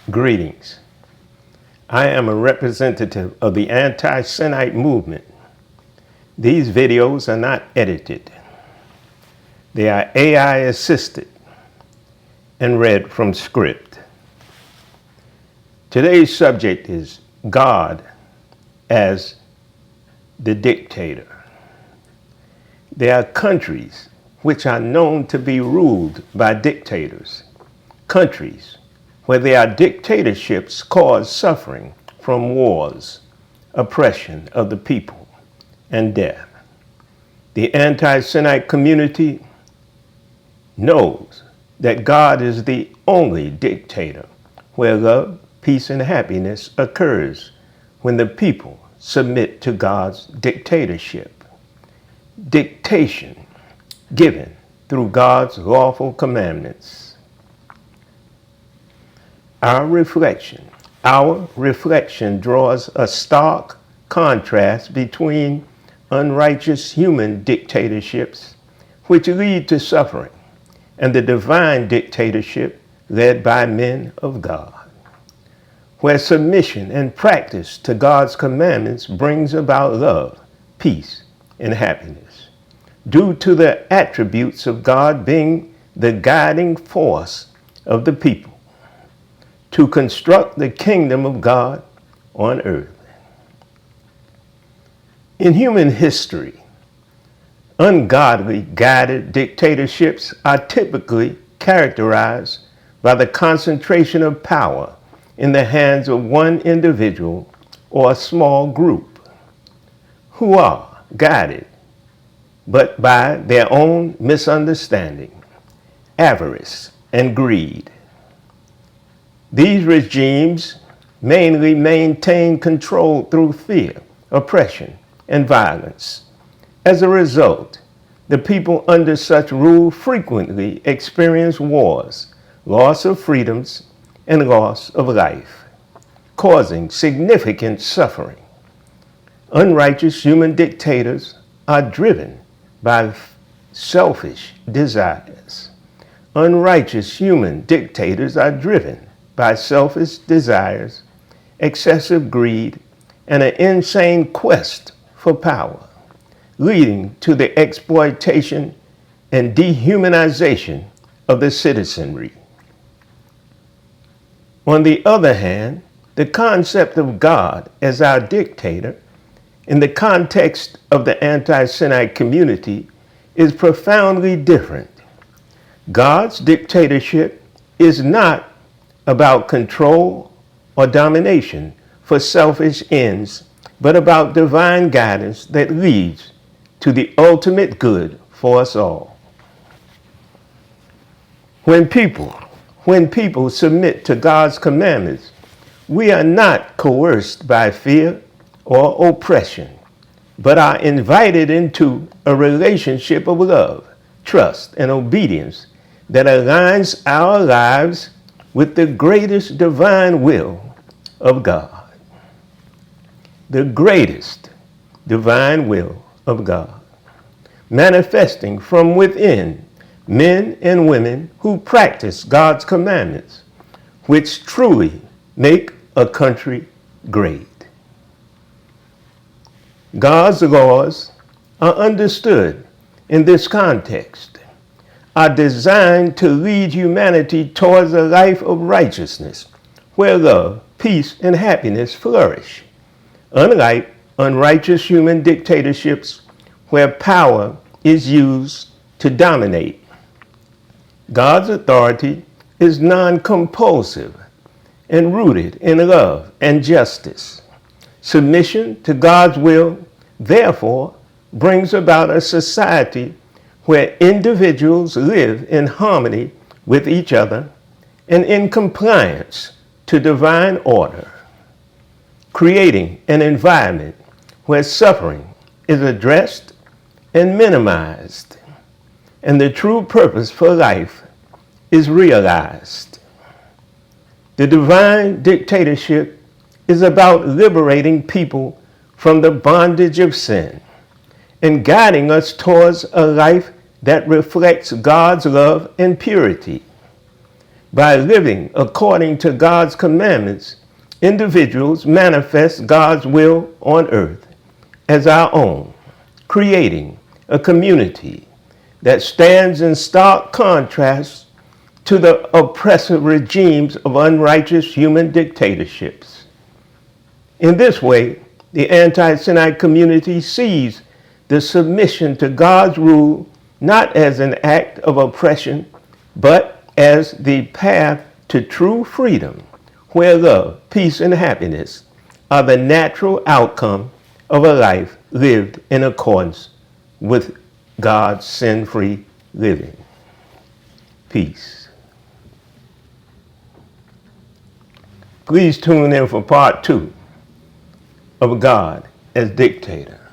Greetings. I am a representative of the anti-Semite movement. These videos are not edited. They are AI assisted and read from script. Today's subject is God as the dictator. There are countries which are known to be ruled by dictators. Countries where there are dictatorships cause suffering from wars, oppression of the people, and death. The anti-Semite community knows that God is the only dictator where love, peace, and happiness occurs when the people submit to God's dictatorship. Dictation given through God's lawful commandments. Our reflection draws a stark contrast between unrighteous human dictatorships, which lead to suffering, and the divine dictatorship led by men of God, where submission and practice to God's commandments brings about love, peace, and happiness, due to the attributes of God being the guiding force of the people to construct the kingdom of God on earth. In human history, ungodly guided dictatorships are typically characterized by the concentration of power in the hands of one individual or a small group who are guided but by their own misunderstanding, avarice, and greed. These regimes mainly maintain control through fear, oppression, and violence. As a result, the people under such rule frequently experience wars, loss of freedoms, and loss of life, causing significant suffering. Unrighteous human dictators are driven by selfish desires. Unrighteous human dictators are driven by selfish desires, excessive greed, and an insane quest for power, leading to the exploitation and dehumanization of the citizenry. On the other hand, the concept of God as our dictator in the context of the anti-Semite community is profoundly different. God's dictatorship is not about control or domination for selfish ends, but about divine guidance that leads to the ultimate good for us all. When people submit to God's commandments, we are not coerced by fear or oppression, but are invited into a relationship of love, trust, and obedience that aligns our lives with the greatest divine will of God. The greatest divine will of God, manifesting from within men and women who practice God's commandments, which truly make a country great. God's laws are understood in this context, are designed to lead humanity towards a life of righteousness, where love, peace, and happiness flourish, unlike unrighteous human dictatorships where power is used to dominate. God's authority is non-compulsive and rooted in love and justice. Submission to God's will, therefore, brings about a society where individuals live in harmony with each other and in compliance to divine order, creating an environment where suffering is addressed and minimized, and the true purpose for life is realized. The divine dictatorship is about liberating people from the bondage of sin and guiding us towards a life that reflects God's love and purity. By living according to God's commandments, individuals manifest God's will on earth as our own, creating a community that stands in stark contrast to the oppressive regimes of unrighteous human dictatorships. In this way, the anti-Semite community sees the submission to God's rule not as an act of oppression, but as the path to true freedom, where love, peace, and happiness are the natural outcome of a life lived in accordance with God's sin-free living. Peace. Please tune in for part 2 of God as Dictator.